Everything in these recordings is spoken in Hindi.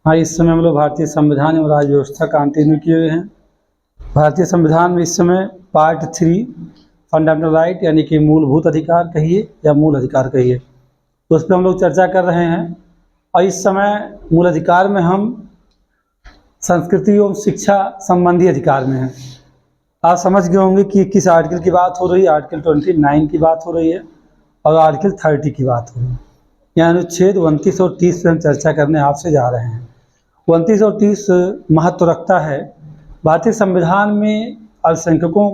हाँ, इस समय हम लोग भारतीय संविधान एवं राज्य व्यवस्था कंटिन्यू किए हुए हैं। भारतीय संविधान में इस समय पार्ट 3 फंडामेंटल राइट यानी कि मूलभूत अधिकार कहिए या मूल अधिकार कहिए, तो उस पर हम लोग चर्चा कर रहे हैं। और इस समय मूल अधिकार में हम संस्कृति एवं शिक्षा संबंधी अधिकार में हैं। आप समझ गए होंगे कि किस आर्टिकल की बात हो रही है। आर्टिकल 29 की बात हो रही है और आर्टिकल 30 की बात हो रही है। यहाँ अनुच्छेद 29 और 30 पर हम चर्चा करने आपसे जा रहे हैं। 29 और 30 महत्व रखता है। भारतीय संविधान में अल्पसंख्यकों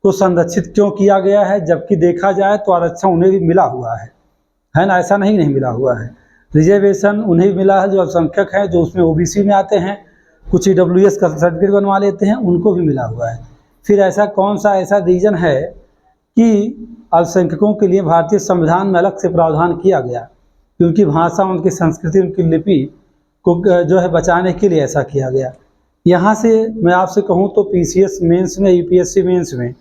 को संरक्षित क्यों किया गया है, जबकि देखा जाए तो आरक्षण उन्हें भी मिला हुआ है ना। ऐसा नहीं मिला हुआ है। रिजर्वेशन उन्हें भी मिला है जो अल्पसंख्यक हैं, जो उसमें ओबीसी में आते हैं, कुछ ईडब्ल्यूएस का सर्टिफिकेट बनवा लेते हैं, उनको भी मिला हुआ है। फिर ऐसा कौन सा ऐसा रीजन है कि अल्पसंख्यकों के लिए भारतीय संविधान में अलग से प्रावधान किया गया, क्योंकि भाषा, उनकी संस्कृति, उनकी लिपि को जो है बचाने के लिए ऐसा किया गया। यहाँ से मैं आपसे कहूँ तो पीसीएस मेंस में, यूपीएससी मेंस में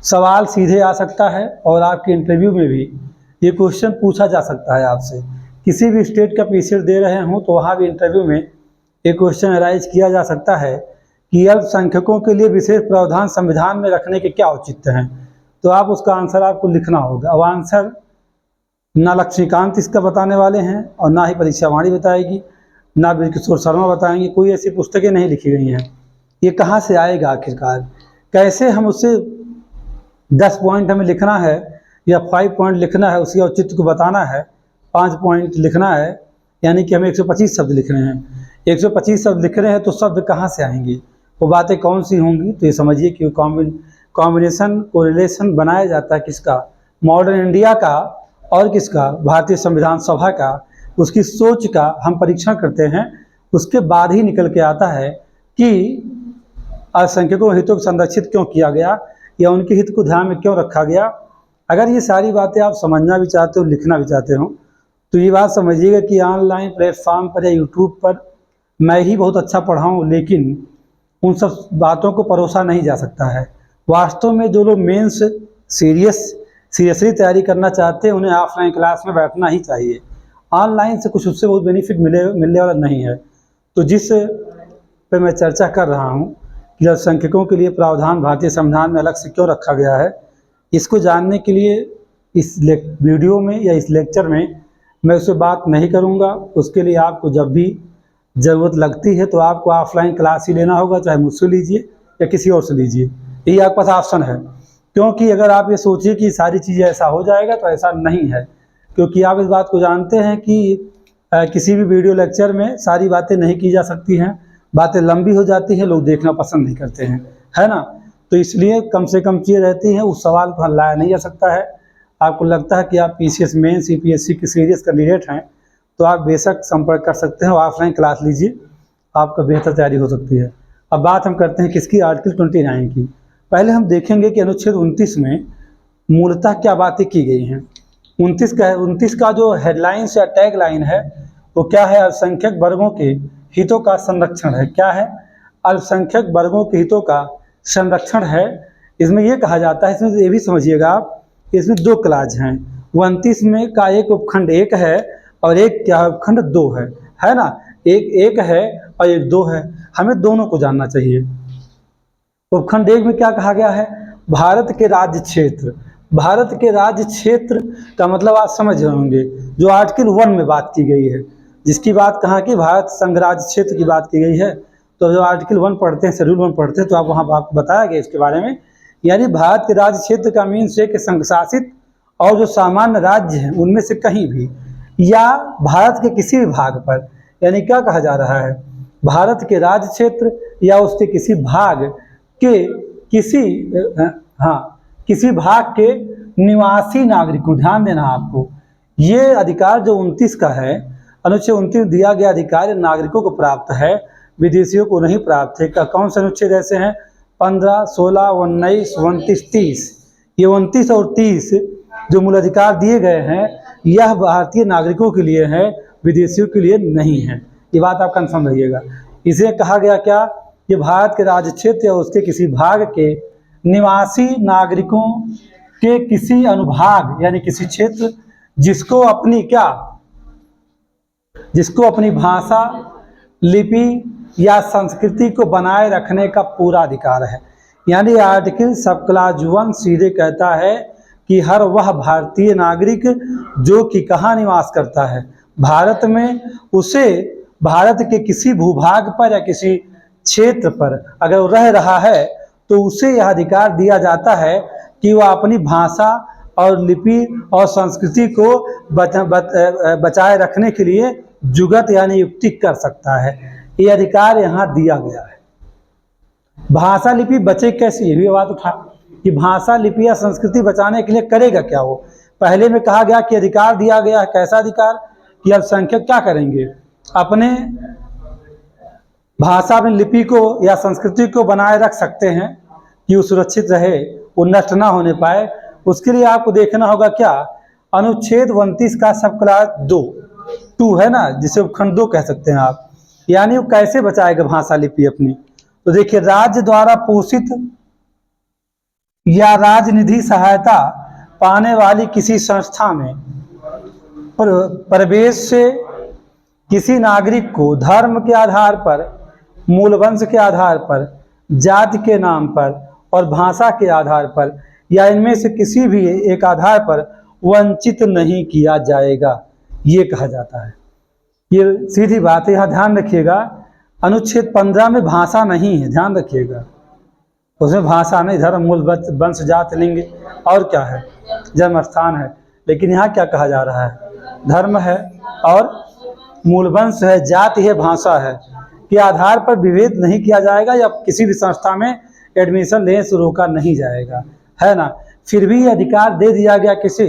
सवाल सीधे आ सकता है और आपके इंटरव्यू में भी ये क्वेश्चन पूछा जा सकता है आपसे। किसी भी स्टेट का पीसीएस दे रहे हों तो वहाँ भी इंटरव्यू में एक क्वेश्चन अराइज किया जा सकता है कि अल्पसंख्यकों के लिए विशेष प्रावधान संविधान में रखने के क्या औचित्य हैं। तो आप उसका आंसर आपको लिखना होगा। अब आंसर ना लक्ष्मीकांत इसका बताने वाले हैं और ना ही परीक्षा वाणी बताएगी, ना ब्रजकिशोर शर्मा बताएंगे। कोई ऐसी पुस्तकें नहीं लिखी गई हैं। ये कहाँ से आएगा आखिरकार? कैसे हम उससे 10 पॉइंट हमें लिखना है या 5 पॉइंट लिखना है, उसके औचित्य को बताना है, 5 पॉइंट लिखना है, यानी कि हमें 125 शब्द लिख रहे हैं। 125 शब्द लिख रहे हैं तो शब्द कहाँ से आएंगे, वो बातें कौन सी होंगी? तो ये समझिए कि कॉम्बिनेशन कोरिलेशन बनाया जाता है किसका? मॉडर्न इंडिया का और किसका? भारतीय संविधान सभा का। उसकी सोच का हम परीक्षण करते हैं, उसके बाद ही निकल के आता है कि अल्पसंख्यकों हितों को संरक्षित क्यों किया गया या उनके हित को ध्यान में क्यों रखा गया। अगर ये सारी बातें आप समझना भी चाहते हो, लिखना भी चाहते हो, तो ये बात समझिएगा कि ऑनलाइन प्लेटफॉर्म पर या यूट्यूब पर मैं ही बहुत अच्छा पढ़ाऊँ, लेकिन उन सब बातों को परोसा नहीं जा सकता है। वास्तव में जो लोग मेंस सीरियसली तैयारी करना चाहते हैं, उन्हें ऑफलाइन क्लास में बैठना ही चाहिए। ऑनलाइन से कुछ उससे बहुत बेनिफिट मिलने वाला नहीं है। तो जिस पे मैं चर्चा कर रहा हूँ कि अल्पसंख्यकों के लिए प्रावधान भारतीय संविधान में अलग से क्यों रखा गया है, इसको जानने के लिए इस वीडियो में या इस लेक्चर में मैं उससे बात नहीं करूँगा। उसके लिए आपको जब भी ज़रूरत लगती है तो आपको ऑफलाइन क्लास ही लेना होगा, चाहे मुझसे लीजिए या किसी और से लीजिए। यही आपके पास ऑप्शन है। क्योंकि अगर आप ये सोचिए कि सारी चीज़ें ऐसा हो जाएगा, तो ऐसा नहीं है। क्योंकि आप इस बात को जानते हैं कि किसी भी वीडियो लेक्चर में सारी बातें नहीं की जा सकती हैं। बातें लंबी हो जाती हैं, लोग देखना पसंद नहीं करते हैं, है ना। तो इसलिए कम से कम चीज़ें रहती हैं, उस सवाल को हल लाया नहीं जा सकता है। आपको लगता है कि आप पीसीएस मेंस, यूपीएससी के सीरियस कैंडिडेट हैं, तो आप बेशक संपर्क कर सकते हैं और ऑफलाइन क्लास लीजिए, आपका बेहतर तैयारी हो सकती है। अब बात हम करते हैं किसकी? आर्टिकल 29 की। पहले हम देखेंगे कि अनुच्छेद 29 में मूलतः क्या बातें की गई हैं। 29 का जो हेडलाइंस या टैग लाइन है वो क्या है? अल्पसंख्यक वर्गों के हितों का संरक्षण है। क्या है? अल्पसंख्यक वर्गों के हितों का संरक्षण है। इसमें यह कहा जाता है, इसमें ये भी समझिएगा आप, इसमें 2 क्लाज हैं। 29 में का एक उपखंड 1 है और एक क्या है? उपखंड 2 है ना। एक है और एक 2 है। हमें दोनों को जानना चाहिए। उपखंड 1 में क्या कहा गया है? भारत के राज्य क्षेत्र। भारत के राज्य क्षेत्र का मतलब आप समझ रहे होंगे, जो आर्टिकल 1 में बात की गई है, जिसकी बात कहाँ की? भारत संघ राज्य क्षेत्र की बात की गई है। तो जो आर्टिकल 1 पढ़ते हैं, शेड्यूल 1 पढ़ते हैं, तो आप वहाँ आपको बताया गया इसके बारे में। यानी भारत के राज्य क्षेत्र का मीन्स है कि संघ शासित और जो सामान्य राज्य हैं उनमें से कहीं भी, या भारत के किसी भी भाग पर। यानी क्या कहा जा रहा है? भारत के राज्य क्षेत्र या उसके किसी भाग के किसी भाग के निवासी नागरिकों, ध्यान देना आपको, ये अधिकार जो 29 का है, अनुच्छेद 29 में दिया गया अधिकार नागरिकों को प्राप्त है, विदेशियों को नहीं प्राप्त है। कौन से अनुच्छेद ऐसे हैं? 15, 16, 19, 29, 30। ये 29 और 30 जो मूल अधिकार दिए गए हैं, यह भारतीय नागरिकों के लिए है, विदेशियों के लिए नहीं है। ये बात आप कंफर्म रहिएगा। इसे कहा गया क्या? कि भारत के राज्य क्षेत्र या उसके किसी भाग के निवासी नागरिकों के किसी अनुभाग यानी किसी क्षेत्र जिसको अपनी भाषा, लिपि या संस्कृति को बनाए रखने का पूरा अधिकार है। यानी आर्टिकल सब क्लास 1 सीधे कहता है कि हर वह भारतीय नागरिक जो कि कहाँ निवास करता है, भारत में, उसे भारत के किसी भूभाग पर या किसी क्षेत्र पर अगर वो रह रहा है तो उसे यह अधिकार दिया जाता है कि वह अपनी भाषा और लिपि और संस्कृति को बचाए रखने के लिए जुगत यानी युक्ति कर सकता है। ये अधिकार यहाँ दिया गया है। भाषा लिपि बचे कैसे, ये भी बात उठा कि भाषा लिपि या संस्कृति बचाने के लिए करेगा क्या वो। पहले में कहा गया कि अधिकार दिया गया है, कैसा अधिकार कि अल्पसंख्यक क्या करेंगे, अपने भाषा में लिपि को या संस्कृति को बनाए रख सकते हैं कि वो सुरक्षित रहे, वो नष्ट ना होने पाए। उसके लिए आपको देखना होगा क्या, अनुच्छेद 29 का सब क्लास 2 है ना, जिसे उपखंड 2 कह सकते हैं आप। यानी वो कैसे बचाएगा भाषा लिपि अपनी। तो देखिए, राज्य द्वारा पोषित या राजनिधि सहायता पाने वाली किसी संस्था में प्रवेश से किसी नागरिक को धर्म के आधार पर, मूल वंश के आधार पर, जाति के नाम पर और भाषा के आधार पर या इनमें से किसी भी एक आधार पर वंचित नहीं किया जाएगा, ये कहा जाता है। ये सीधी बात है, यहाँ ध्यान रखिएगा। अनुच्छेद 15 में भाषा नहीं है, ध्यान रखिएगा, उसमें भाषा नहीं, धर्म, मूल वंश, जाति, लिंग और क्या है, जन्म स्थान है। लेकिन यहाँ क्या कहा जा रहा है, धर्म है और मूल वंश है, जाति है, भाषा है, के आधार पर विभेद नहीं किया जाएगा या किसी भी संस्था में एडमिशन लेने से रोका नहीं जाएगा, है ना। फिर भी ये अधिकार दे दिया गया किसी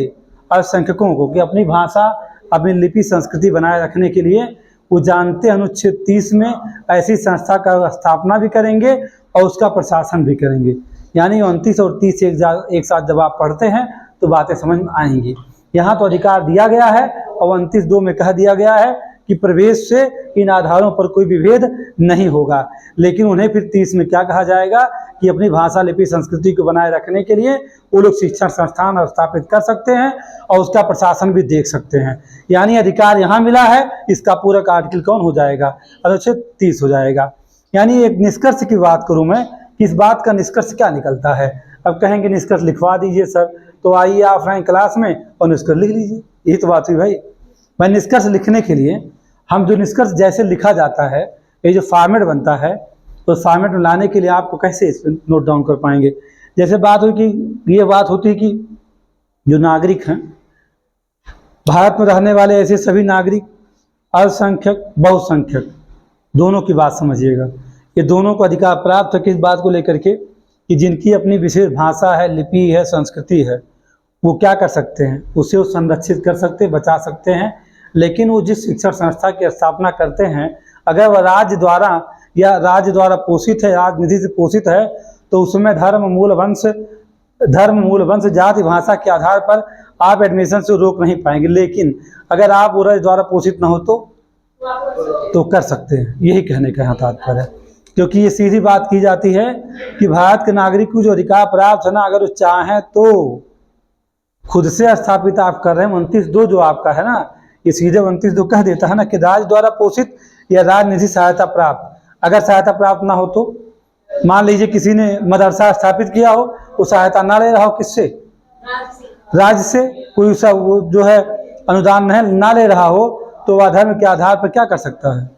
अल्पसंख्यकों को कि अपनी भाषा, अपनी लिपि, संस्कृति बनाए रखने के लिए वो जानते अनुच्छेद 30 में ऐसी संस्था का स्थापना भी करेंगे और उसका प्रशासन भी करेंगे। यानी 29 और 30 एक साथ जब आप पढ़ते हैं तो बातें समझ में आएंगी। यहाँ तो अधिकार दिया गया है और 29(2) में कह दिया गया है कि प्रवेश से इन आधारों पर कोई विभेद नहीं होगा। लेकिन उन्हें फिर 30 में क्या कहा जाएगा कि अपनी भाषा, लिपि, संस्कृति को बनाए रखने के लिए वो लोग शिक्षण संस्थान स्थापित कर सकते हैं और उसका प्रशासन भी देख सकते हैं। यानी अधिकार यहाँ मिला है, इसका पूरक आर्टिकल कौन हो जाएगा, अनुच्छेद 30 हो जाएगा। यानी एक निष्कर्ष की बात करूँ मैं, इस बात का निष्कर्ष क्या निकलता है। अब कहेंगे निष्कर्ष लिखवा दीजिए सर, तो आइए ऑफलाइन क्लास में और निष्कर्ष लिख लीजिए, यही तो बात हुई भाई। मैं निष्कर्ष लिखने के लिए हम जो निष्कर्ष जैसे लिखा जाता है, ये जो फॉर्मेट बनता है, तो फॉर्मेट में लाने के लिए आपको कैसे इस पर नोट डाउन कर पाएंगे। जैसे बात हुई कि ये बात होती है कि जो नागरिक हैं भारत में रहने वाले, ऐसे सभी नागरिक, अल्पसंख्यक, बहुसंख्यक, दोनों की बात समझिएगा। ये दोनों को अधिकार प्राप्त है किस बात को लेकर के कि जिनकी अपनी विशेष भाषा है, लिपि है, संस्कृति है, वो क्या कर सकते हैं, उसे वो संरक्षित कर सकते हैं, बचा सकते हैं। लेकिन वो जिस शिक्षण संस्था की स्थापना करते हैं, अगर वह राज्य द्वारा या राज्य द्वारा पोषित है, राजनिधि से पोषित है, तो उसमें धर्म, मूल वंश, जाति, भाषा के आधार पर आप एडमिशन से रोक नहीं पाएंगे। लेकिन अगर आप वो राज्य द्वारा पोषित न हो तो कर सकते हैं, यही कहने का यहाँ तात्पर्य है। क्योंकि ये सीधी बात की जाती है कि भारत के नागरिक को जो अधिकार प्राप्त है ना, अगर वो चाहें तो खुद से स्थापित आप कर रहे हैं। 29(2) जो आपका है ना, ये सीधे 29(2) कह देता है ना कि राज्य द्वारा पोषित या राजनिधि सहायता प्राप्त। अगर सहायता प्राप्त ना हो तो मान लीजिए किसी ने मदरसा स्थापित किया हो, वो सहायता ना ले रहा हो, किससे, राज्य से, कोई सा वो जो है अनुदान ना ले रहा हो, तो वह धर्म के आधार पर क्या कर सकता है,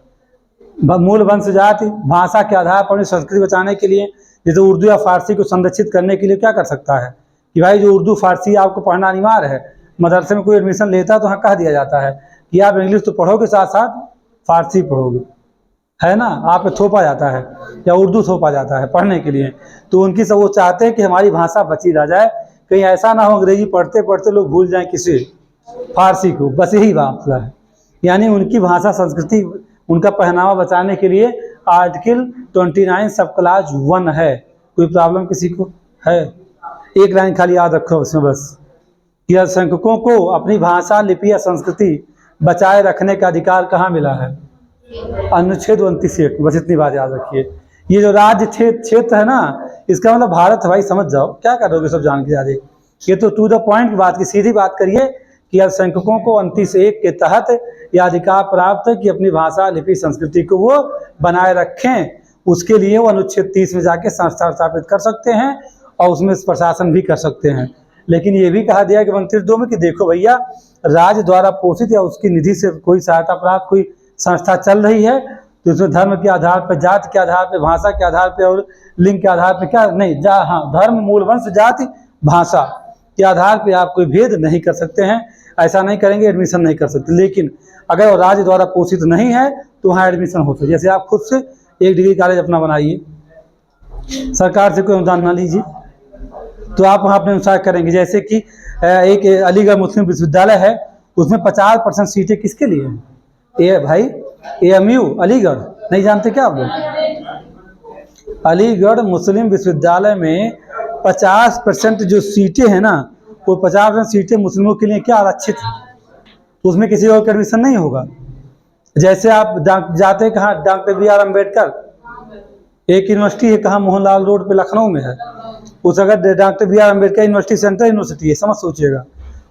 मूल वंश, जाति, भाषा के आधार पर संस्कृति बचाने के लिए, जैसे उर्दू या फारसी को संरक्षित करने के लिए क्या कर सकता है कि भाई जो उर्दू फारसी आपको पढ़ना अनिवार्य है। मदरसे में कोई एडमिशन लेता है तो हाँ कह दिया जाता है कि आप इंग्लिश तो पढ़ोगे, साथ साथ फारसी पढ़ोगे, है ना, आप पे थोपा जाता है या उर्दू थोपा जाता है पढ़ने के लिए। तो उनकी सब वो चाहते हैं कि हमारी भाषा बची रह जाए, कहीं ऐसा ना हो अंग्रेजी पढ़ते पढ़ते लोग भूल जाएं किसी फारसी को, बस यही बात है। यानी उनकी भाषा, संस्कृति, उनका पहनावा बचाने के लिए आर्टिकल 29 सब क्लास 1 है। कोई प्रॉब्लम किसी को है? एक लाइन खाली याद रखो उसमें बस कि अल्पसंख्यकों को अपनी भाषा, लिपि या संस्कृति बचाए रखने का अधिकार कहाँ मिला है, अनुच्छेद 29(1), बस इतनी बात याद रखिए। ये जो राज्य क्षेत्र है ना, इसका मतलब भारत है भाई, समझ जाओ, क्या करोगे सब जान के जा रहे। ये तो टू द पॉइंट की बात की, सीधी बात करिए कि अल्पसंख्यकों को 29(1) के तहत यह अधिकार प्राप्त है कि अपनी भाषा, लिपि, संस्कृति को वो बनाए रखें। उसके लिए वो अनुच्छेद 30 में जाके संस्था स्थापित कर सकते हैं और उसमें प्रशासन भी कर सकते हैं। लेकिन ये भी कहा गया कि 29(2) में कि देखो भैया, राज्य द्वारा पोषित या उसकी निधि से कोई सहायता प्राप्त कोई संस्था चल रही है तो उसमें धर्म के आधार पर, जाति के आधार पर, भाषा के आधार पर और लिंग के आधार पर क्या नहीं, धर्म, मूल, वंश, जाति, भाषा के आधार पर आप कोई भेद नहीं कर सकते हैं। ऐसा नहीं करेंगे एडमिशन नहीं कर सकते। लेकिन अगर वो राज्य द्वारा पोषित नहीं है तो वहाँ एडमिशन हो सकता है। जैसे आप खुद से एक डिग्री कॉलेज अपना बनाइए, सरकार से कोई अनुदान ना लीजिए, तो आप वहाँ अपने अनुसार करेंगे। जैसे कि एक अलीगढ़ मुस्लिम विश्वविद्यालय है, उसमें 50% सीटें किसके लिए हैं? ये भाई AMU अलीगढ़ नहीं जानते क्या आप लोग? अलीगढ़ मुस्लिम विश्वविद्यालय में 50% जो सीटें हैं ना, वो 50% सीटें मुस्लिमों के लिए क्या आरक्षित है, तो उसमें किसी और का एडमिशन नहीं होगा। जैसे आप जाते कहाँ, डॉक्टर BR अम्बेडकर एक यूनिवर्सिटी है, कहाँ, मोहनलाल रोड पे लखनऊ में है। उस अगर doctor BR Ambedkar university central university है, समझ सोचिएगा,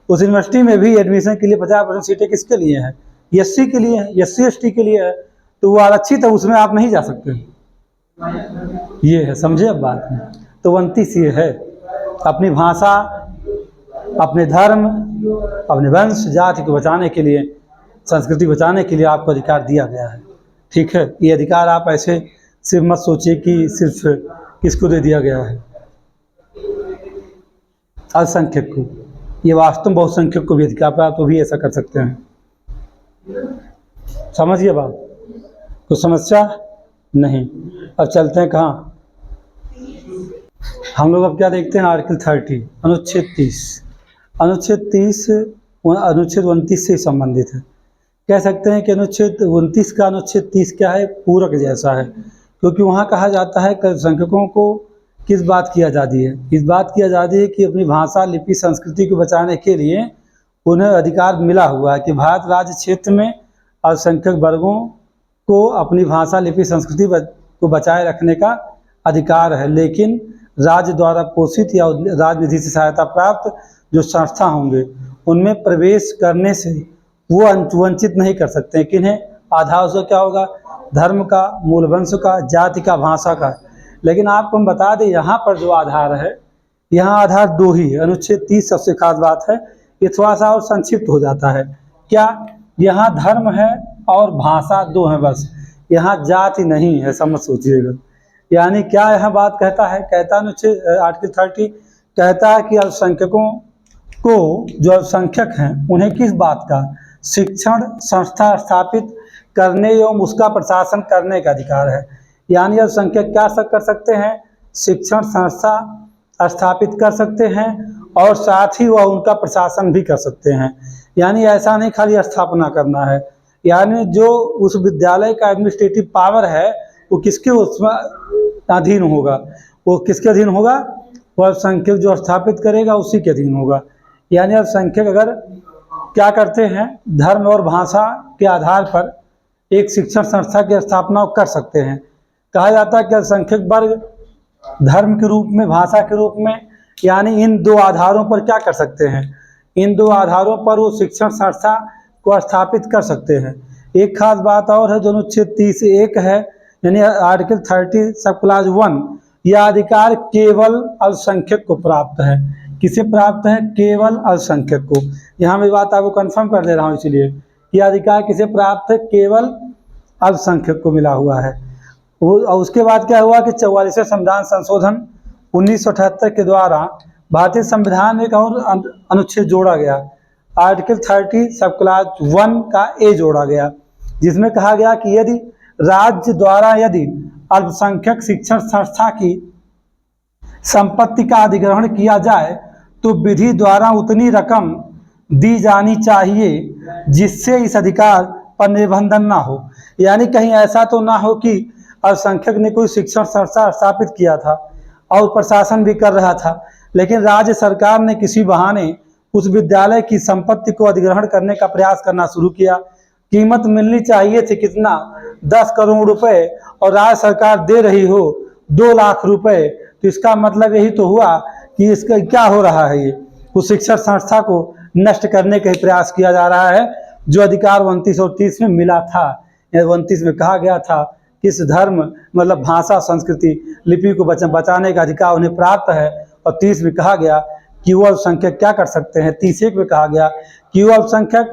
उस यूनिवर्सिटी में भी एडमिशन के लिए 50% सीटें किसके लिए हैं? SC के लिए है, SC ST के लिए है, तो वो आरक्षित है, उसमें आप नहीं जा सकते। ये है, समझे अब बात में। तो 29 ये है, अपनी भाषा, अपने धर्म, अपने वंश जाति को बचाने के लिए, संस्कृति बचाने के लिए आपको अधिकार दिया गया है। ठीक है, ये अधिकार आप ऐसे सिर्फ मत सोचिए कि सिर्फ किसको दे दिया गया है, अल्पसंख्यक को। ये वास्तव में बहुसंख्यक को भी अधिकार प्राप्त, तो भी ऐसा कर सकते हैं। समझिए बात, कुछ समस्या नहीं। अब चलते हैं कहाँ, हम लोग अब क्या देखते हैं, आर्टिकल 30 अनुच्छेद 30। अनुच्छेद 30 अनुच्छेद 29 से संबंधित है। कह सकते हैं कि अनुच्छेद 29 का अनुच्छेद 30 क्या है, पूरक जैसा है, क्योंकि वहाँ कहा जाता है कि अल्पसंख्यकों को किस बात की आज़ादी है? इस बात की आज़ादी है कि अपनी भाषा, लिपि, संस्कृति को बचाने के लिए उन्हें अधिकार मिला हुआ है कि भारत राज्य क्षेत्र में अल्पसंख्यक वर्गों को अपनी भाषा, लिपि, संस्कृति को बचाए रखने का अधिकार है। लेकिन राज्य द्वारा पोषित या राजनिधि से सहायता प्राप्त जो संस्था होंगे उनमें प्रवेश करने से वो वंचित नहीं कर सकते। किन्हें? आधार उसका क्या होगा? धर्म का, मूल वंश का, जाति का, भाषा का। लेकिन आपको हम बता दें, यहाँ पर जो आधार है, यहाँ आधार 2 ही है। अनुच्छेद 30 सबसे खास बात है, ये थोड़ा सा और संक्षिप्त हो जाता है। क्या? यहाँ धर्म है और भाषा 2 है बस, यहाँ जाति नहीं है, समझ सोचिएगा। यानी क्या यहाँ बात कहता है? कहता है अनुच्छेद आर्टिकल 30 कहता है कि अल्पसंख्यकों को, जो अल्पसंख्यक हैं, उन्हें किस बात का? शिक्षण संस्था स्थापित करने एवं उसका प्रशासन करने का अधिकार है। यानी अल्पसंख्यक क्या कर सकते हैं? शिक्षण संस्था स्थापित कर सकते हैं और साथ ही वह उनका प्रशासन भी कर सकते हैं। यानी ऐसा नहीं खाली स्थापना करना है, यानी जो उस विद्यालय का एडमिनिस्ट्रेटिव पावर है वो किसके उसमें अधीन होगा? वो किसके अधीन होगा? वो अल्पसंख्यक जो स्थापित करेगा उसी के अधीन होगा। यानी अल्पसंख्यक अगर क्या करते हैं, धर्म और भाषा के आधार पर एक शिक्षण संस्था की स्थापना कर सकते हैं। कहा जाता है कि अल्पसंख्यक वर्ग धर्म के रूप में, भाषा के रूप में, यानी इन 2 आधारों पर क्या कर सकते हैं? इन 2 आधारों पर वो शिक्षण संस्था को स्थापित कर सकते हैं। एक खास बात और है, जो अनुच्छेद 30(1) है, यानी आर्टिकल 30 सब क्लास 1, यह अधिकार केवल अल्पसंख्यक को प्राप्त है। किसे प्राप्त है? केवल अल्पसंख्यक को। यहाँ मैं बात आपको कंफर्म कर दे रहा हूँ, इसलिए यह अधिकार किसे प्राप्त है? केवल अल्पसंख्यक को मिला हुआ है। उसके बाद क्या हुआ कि 44वें संविधान संशोधन 1978 के द्वारा भारतीय संविधान में एक और अनुच्छेद जोड़ा गया, आर्टिकल 30 सब क्लास 1 का A जोड़ा गया, जिसमें कहा गया कि यदि राज्य द्वारा यदि अल्पसंख्यक शिक्षण संस्था की संपत्ति का अधिग्रहण किया जाए तो विधि द्वारा उतनी रकम दी जानी चाहिए जिससे इस अधिकार पर निबंधन ना हो। यानी कहीं ऐसा तो ना हो कि अल्पसंख्यक ने कोई शिक्षण संस्था स्थापित किया था और प्रशासन भी कर रहा था, लेकिन राज्य सरकार ने किसी बहाने उस विद्यालय की संपत्ति को अधिग्रहण करने का प्रयास करना शुरू किया। कीमत मिलनी चाहिए थी कितना? 10 करोड़ रुपए, और राज्य सरकार दे रही हो 2 लाख रुपए। तो इसका मतलब यही तो हुआ कि इसका क्या हो रहा है, ये उस शिक्षण संस्था को नष्ट करने का ही प्रयास किया जा रहा है। जो अधिकार 29 और 30 में मिला था। 29 में कहा गया था कि इस धर्म मतलब भाषा, संस्कृति, लिपि को बचाने का अधिकार उन्हें प्राप्त है। और 30 में कहा गया कि वो अल्पसंख्यक क्या कर सकते हैं। 31 में कहा गया कि वो अल्पसंख्यक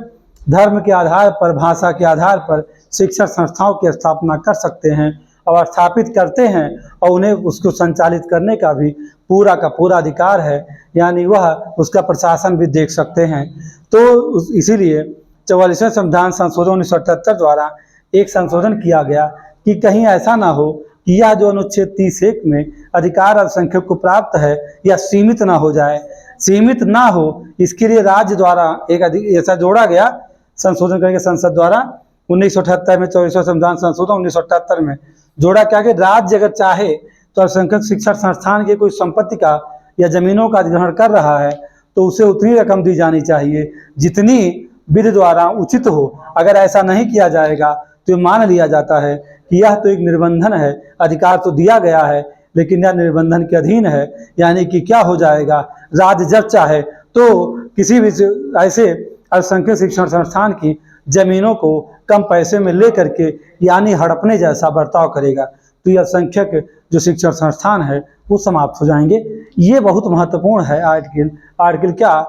धर्म के आधार पर, भाषा के आधार पर शिक्षण संस्थाओं की स्थापना कर सकते हैं और स्थापित करते हैं, और उन्हें उसको संचालित करने का भी पूरा का पूरा अधिकार है, यानी वह उसका प्रशासन भी देख सकते हैं। तो इसीलिए 44वें संविधान संशोधन 1978 द्वारा एक संशोधन किया गया कि कहीं ऐसा ना हो कि यह जो अनुच्छेद 30(1) में अधिकार अल्पसंख्यक को प्राप्त है यह सीमित ना हो जाए। सीमित ना हो इसके लिए राज्य द्वारा एक ऐसा जोड़ा गया संशोधन करके संसद द्वारा 1978 में 44वां संविधान संशोधन 1978 में जोड़ा क्या कि राज्य अगर चाहे तो अल्पसंख्यक शिक्षण संस्थान की कोई संपत्ति का या जमीनों का अधिग्रहण कर रहा है तो उसे उतनी रकम दी जानी चाहिए जितनी विधि द्वारा उचित हो। अगर ऐसा नहीं किया जाएगा तो मान लिया जाता है कि यह तो एक निर्बंधन है, अधिकार तो दिया गया है लेकिन यह निर्बंधन के अधीन है, यानी कि क्या हो जाएगा, राज्य जब चाहे तो किसी भी ऐसे अल्पसंख्यक शिक्षण संस्थान की जमीनों को कम पैसे में ले करके यानी हड़पने जैसा बर्ताव करेगा, तो यह अल्पसंख्यक जो शिक्षण संस्थान है वो समाप्त हो जाएंगे। ये बहुत महत्वपूर्ण है आर्टिकल क्या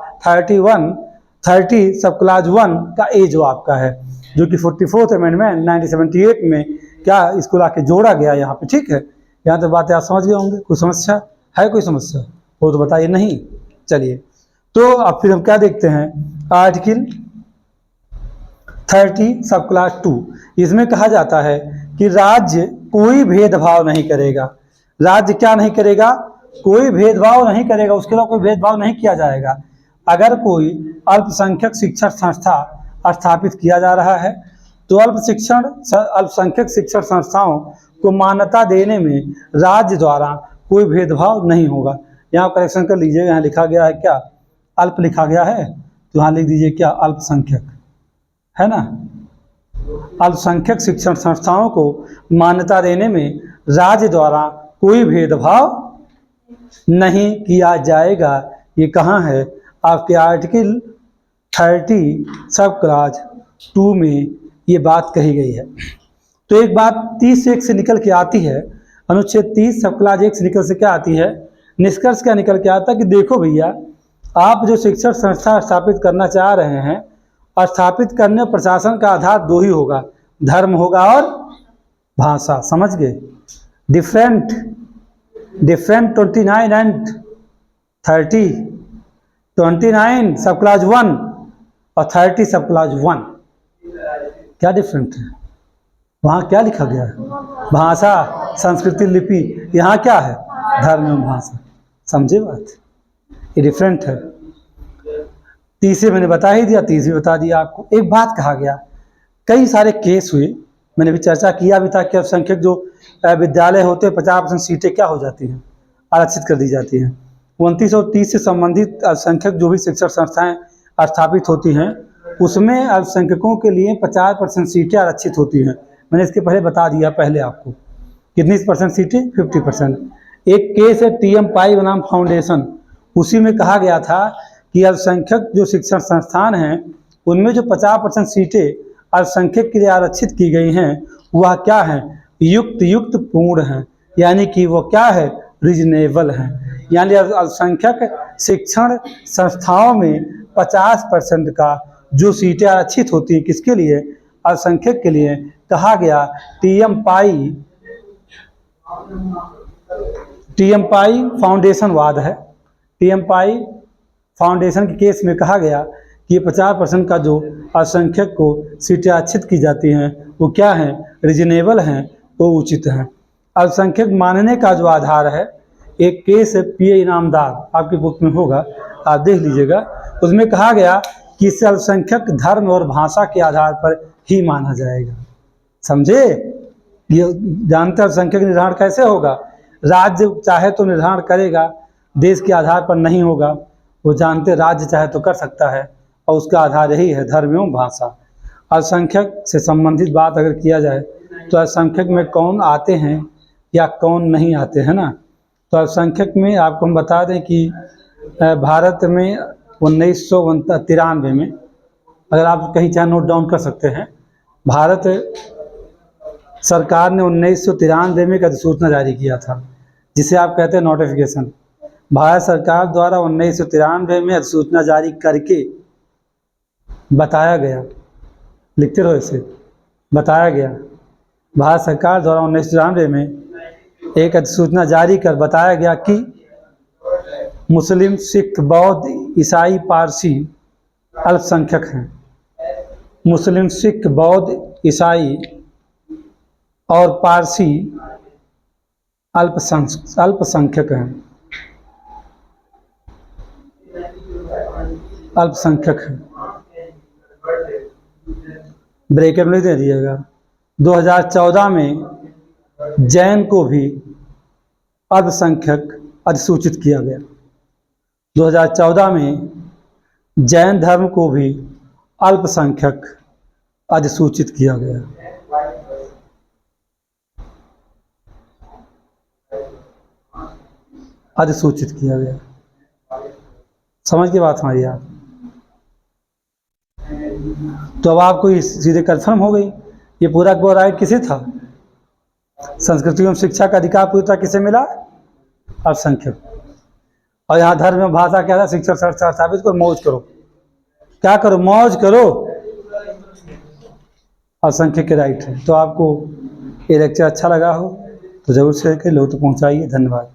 30 सब क्लाज 1 का ए जो आपका है, जो कि 44th अमेंडमेंट 1978 में क्या इसको लाके जोड़ा गया यहाँ पे। ठीक है, यहाँ तो बातें आप समझ गए होंगे। कोई समस्या है? कोई समस्या वो तो बताइए। नहीं, चलिए तो अब फिर हम क्या देखते हैं, आर्टिकल 30 सब क्लास 2। इसमें कहा जाता है कि राज्य कोई भेदभाव नहीं करेगा। राज्य क्या नहीं करेगा? कोई भेदभाव नहीं करेगा, उसके अलावा कोई भेदभाव नहीं किया जाएगा। अगर कोई अल्पसंख्यक शिक्षण संस्था स्थापित किया जा रहा है तो अल्पसंख्यक शिक्षण संस्थाओं को मान्यता देने में राज्य द्वारा कोई भेदभाव नहीं होगा। यहाँ करेक्शन कर लीजिएगा, यहाँ लिखा गया है क्या, अल्प लिखा गया है, तो यहाँ लिख दीजिए क्या, अल्पसंख्यक, है ना। अल्पसंख्यक शिक्षण संस्थाओं को मान्यता देने में राज्य द्वारा कोई भेदभाव नहीं किया जाएगा। ये कहाँ है? आपके आर्टिकल 30 सब क्लास 2 में ये बात कही गई है। तो एक बात 30(1) से निकल के आती है, अनुच्छेद 30 सब क्लास 1 से निकल से क्या आती है, निष्कर्ष क्या निकल के आता है कि देखो भैया, आप जो शिक्षण संस्था स्थापित करना चाह रहे हैं, और स्थापित करने प्रशासन का आधार दो ही होगा, धर्म होगा और भाषा। समझ गए? डिफरेंट 29 एंड 30, 29 सब क्लास 1 और 30 सब क्लास 1 क्या डिफरेंट है? वहाँ क्या लिखा गया है? भाषा, संस्कृति, लिपि। यहाँ क्या है? धर्म एवं भाषा। समझे बात? ये डिफरेंट है। 30 मैंने बता ही दिया, 30 भी बता दिया आपको। एक बात कहा गया, कई सारे केस हुए, मैंने भी चर्चा किया भी था कि अल्पसंख्यक जो विद्यालय होते हैं 50% सीटें क्या हो जाती हैं, आरक्षित कर दी जाती हैं। 29 और 30 से संबंधित अल्पसंख्यक जो भी शिक्षण संस्थाएं स्थापित होती हैं उसमें अल्पसंख्यकों के लिए 50% सीटें आरक्षित होती हैं। मैंने इसके पहले बता दिया पहले आपको। कितनी % सीटें? 50%। एक केस है TM पाई बनाम फाउंडेशन, उसी में कहा गया था कि अल्पसंख्यक जो शिक्षण संस्थान हैं उनमें जो 50% सीटें अल्पसंख्यक के लिए आरक्षित की गई हैं वह क्या है, युक्त पूर्ण हैं, यानी कि वो क्या है, रीजनेबल हैं। यानी अल्पसंख्यक शिक्षण संस्थाओं में 50% का जो सीटें आरक्षित होती हैं किसके लिए, अल्पसंख्यक के लिए, कहा गया TM पाई फाउंडेशन वाद है। TM पाई फाउंडेशन के केस में कहा गया कि 50% का जो अल्पसंख्यक को सीटें आरक्षित की जाती हैं वो क्या हैं, रीजनेबल हैं, वो उचित हैं। अल्पसंख्यक मानने का जो आधार है, एक केस है PA इनामदार, आपकी बुक में होगा, आप देख लीजिएगा। उसमें कहा गया कि इसे अल्पसंख्यक धर्म और भाषा के आधार पर ही माना जाएगा। समझे? ये जानते अल्पसंख्यक निर्धारण कैसे होगा? राज्य चाहे तो निर्धारण करेगा, देश के आधार पर नहीं होगा। वो जानते राज्य चाहे तो कर सकता है और उसका आधार यही है, धर्म एवं भाषा। अल्पसंख्यक से संबंधित बात अगर किया जाए तो अल्पसंख्यक में कौन आते हैं या कौन नहीं आते हैं ना। तो अल्पसंख्यक में आपको हम बता दें कि भारत में 1993 में अगर आप कहीं चाहे नोट डाउन कर सकते हैं। भारत सरकार ने 1993 में एक अधिसूचना जारी किया था, जिसे आप कहते हैं नोटिफिकेशन। भारत सरकार द्वारा 1993 में अधिसूचना जारी करके बताया गया, लिखते रहो इसे, बताया गया, भारत सरकार द्वारा 1993 में एक अधिसूचना जारी कर बताया गया कि मुस्लिम, सिख, बौद्ध, ईसाई, पारसी अल्पसंख्यक हैं। मुस्लिम, सिख, बौद्ध, ईसाई और पारसी अल्पसंख्यक हैं, अल्पसंख्यक हैं। ब्रैकेट में दे दिएगा। 2014 में जैन को भी अल्पसंख्यक अधिसूचित किया गया। 2014 में जैन धर्म को भी अल्पसंख्यक अधिसूचित किया गया। अधिसूचित किया गया। समझ की बात हमारी आप? तो अब आपको सीधे कंफर्म हो गई ये पूरा का पूरा राइट किसे था? संस्कृति एवं शिक्षा का अधिकार पूरी तरह किसे मिला? अल्पसंख्यक। और यहाँ धर्म में भाषा क्या था? शिक्षक स्थापित करो, मौज करो। क्या करो? मौज करो। अल्पसंख्यक के राइट है। तो आपको ये लेक्चर अच्छा लगा हो तो जरूर शेयर करें, लोग तो पहुँचाइए। धन्यवाद।